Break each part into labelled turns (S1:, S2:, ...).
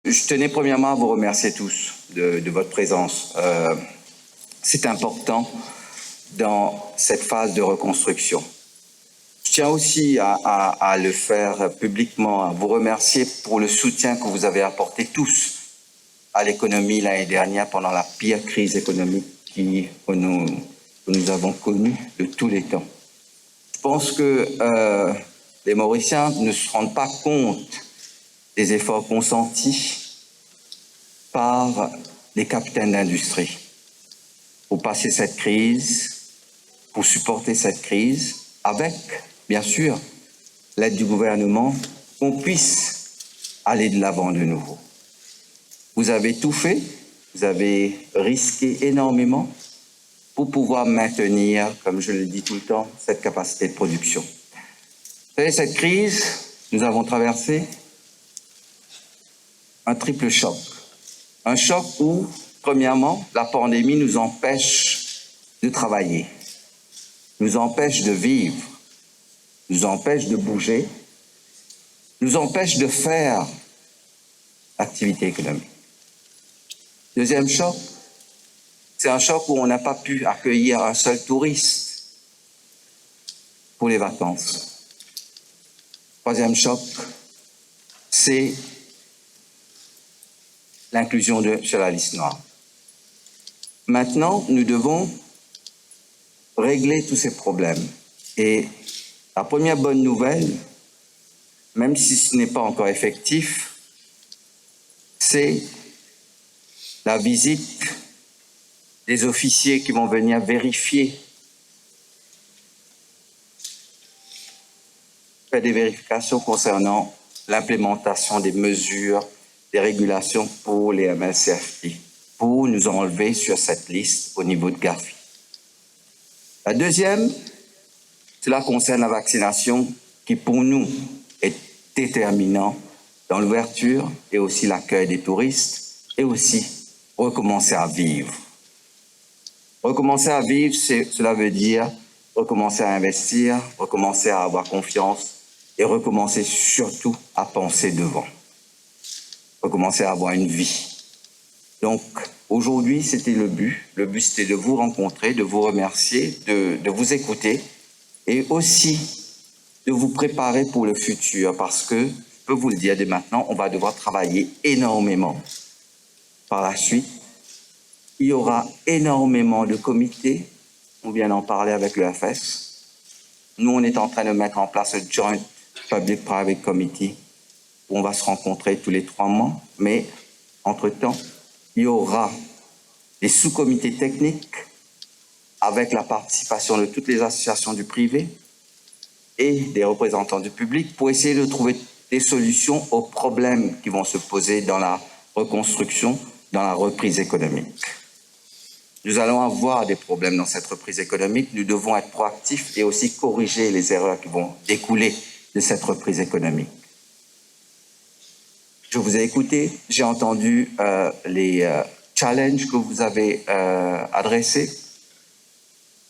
S1: Je tenais premièrement à vous remercier tous de votre présence. C'est important dans cette phase de reconstruction. Je tiens aussi à le faire publiquement, à vous remercier pour le soutien que vous avez apporté tous à l'économie l'année dernière pendant la pire crise économique que nous avons connue de tous les temps. Je pense que les Mauriciens ne se rendent pas compte des efforts consentis par les capitaines d'industrie pour passer cette crise, pour supporter cette crise, avec, bien sûr, l'aide du gouvernement, qu'on puisse aller de l'avant de nouveau. Vous avez tout fait, vous avez risqué énormément pour pouvoir maintenir, comme je le dis tout le temps, cette capacité de production. Vous savez, cette crise, nous avons traversé un triple choc. Un choc où, premièrement, la pandémie nous empêche de travailler, nous empêche de vivre, nous empêche de bouger, nous empêche de faire activité économique. Deuxième choc, c'est un choc où on n'a pas pu accueillir un seul touriste pour les vacances. Troisième choc, c'est l'inclusion sur la liste noire. Maintenant, nous devons régler tous ces problèmes. Et la première bonne nouvelle, même si ce n'est pas encore effectif, c'est la visite des officiers qui vont venir vérifier, faire des vérifications concernant l'implémentation des mesures, des régulations pour les MLCFT, pour nous enlever sur cette liste au niveau de Gafi. La deuxième, cela concerne la vaccination qui pour nous est déterminant dans l'ouverture et aussi l'accueil des touristes et aussi recommencer à vivre. Recommencer à vivre, cela veut dire recommencer à investir, recommencer à avoir confiance et recommencer surtout à penser devant. Recommencer à avoir une vie. Donc, aujourd'hui, c'était le but. Le but, c'était de vous rencontrer, de vous remercier, de vous écouter et aussi de vous préparer pour le futur parce que, je peux vous le dire dès maintenant, on va devoir travailler énormément. Par la suite, il y aura énormément de comités. On vient d'en parler avec le FS. Nous, on est en train de mettre en place le Joint Public-Private Committee où on va se rencontrer tous les 3 mois. Mais, entre-temps, il y aura des sous-comités techniques avec la participation de toutes les associations du privé et des représentants du public pour essayer de trouver des solutions aux problèmes qui vont se poser dans la reconstruction, dans la reprise économique. Nous allons avoir des problèmes dans cette reprise économique. Nous devons être proactifs et aussi corriger les erreurs qui vont découler de cette reprise économique. Je vous ai écouté, j'ai entendu les challenges que vous avez adressés.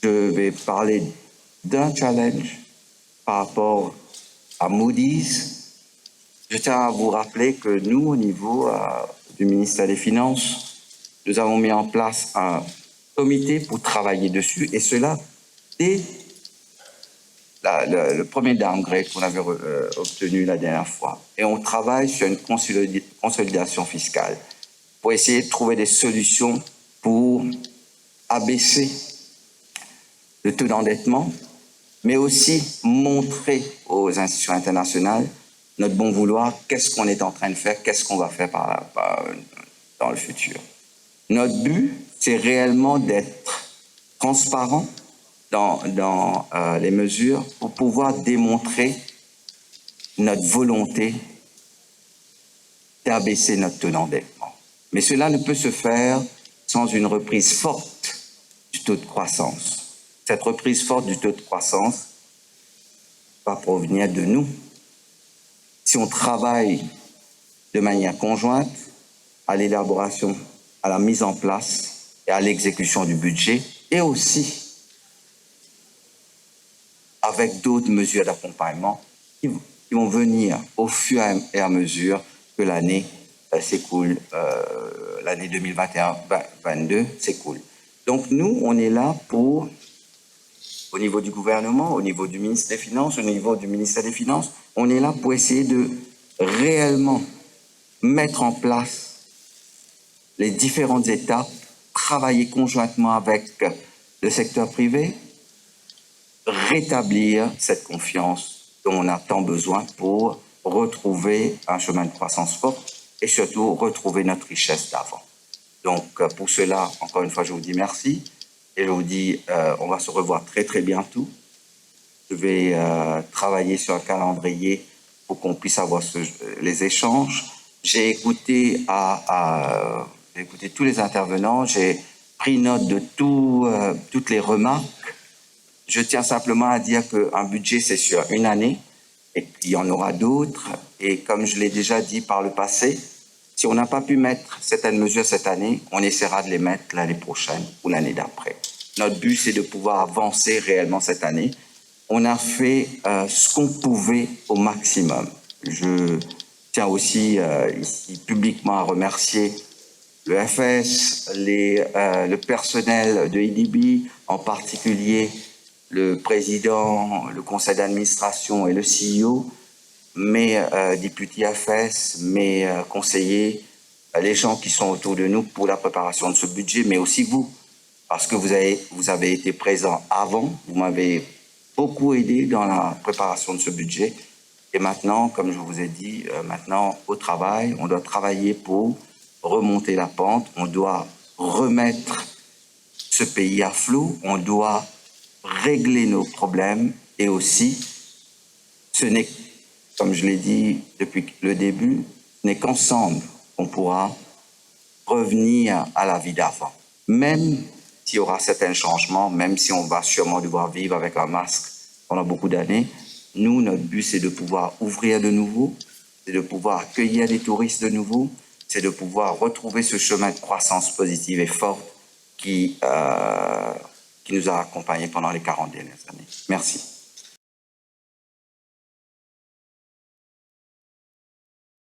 S1: Je vais parler d'un challenge par rapport à Moody's. Je tiens à vous rappeler que nous, au niveau du ministère des Finances, nous avons mis en place un comité pour travailler dessus, et cela dès le premier downgrade qu'on avait obtenu la dernière fois. Et on travaille sur une consolidation fiscale pour essayer de trouver des solutions pour abaisser le taux d'endettement, mais aussi montrer aux institutions internationales notre bon vouloir, qu'est-ce qu'on est en train de faire, qu'est-ce qu'on va faire dans le futur. Notre but, c'est réellement d'être transparent dans les mesures pour pouvoir démontrer notre volonté d'abaisser notre taux d'endettement. Mais cela ne peut se faire sans une reprise forte du taux de croissance. Cette reprise forte du taux de croissance va provenir de nous. Si on travaille de manière conjointe à l'élaboration, à la mise en place et à l'exécution du budget, et aussi avec d'autres mesures d'accompagnement qui vont venir au fur et à mesure que l'année c'est cool. L'année 2021-22, c'est cool. Donc nous, on est là pour, au niveau du gouvernement, au niveau du ministre des Finances, au niveau du ministère des Finances, on est là pour essayer de réellement mettre en place les différentes étapes, travailler conjointement avec le secteur privé, rétablir cette confiance dont on a tant besoin pour retrouver un chemin de croissance fort et surtout retrouver notre richesse d'avant. Donc pour cela, encore une fois, je vous dis merci et je vous dis on va se revoir très très bientôt. Je vais travailler sur un calendrier pour qu'on puisse avoir les échanges. J'ai écouté tous les intervenants, j'ai pris note de toutes les remarques. Je tiens simplement à dire qu'un budget, c'est sur une année, et qu'il y en aura d'autres. Et comme je l'ai déjà dit par le passé, si on n'a pas pu mettre certaines mesures cette année, on essaiera de les mettre l'année prochaine ou l'année d'après. Notre but, c'est de pouvoir avancer réellement cette année. On a fait ce qu'on pouvait au maximum. Je tiens aussi ici publiquement à remercier le FS, le personnel de IDB, en particulier le président, le conseil d'administration et le CEO, mes députés FS, mes conseillers, les gens qui sont autour de nous pour la préparation de ce budget, mais aussi vous, parce que vous avez été présents avant, vous m'avez beaucoup aidé dans la préparation de ce budget. Et maintenant, comme je vous ai dit, maintenant au travail, on doit travailler pour remonter la pente, on doit remettre ce pays à flot, on doit régler nos problèmes et aussi, ce n'est, comme je l'ai dit depuis le début, ce n'est qu'ensemble qu'on pourra revenir à la vie d'avant. Même s'il y aura certains changements, même si on va sûrement devoir vivre avec un masque pendant beaucoup d'années, nous, notre but, c'est de pouvoir ouvrir de nouveau, c'est de pouvoir accueillir des touristes de nouveau, c'est de pouvoir retrouver ce chemin de croissance positive et forte qui nous a accompagnés pendant les 40 dernières années. Merci.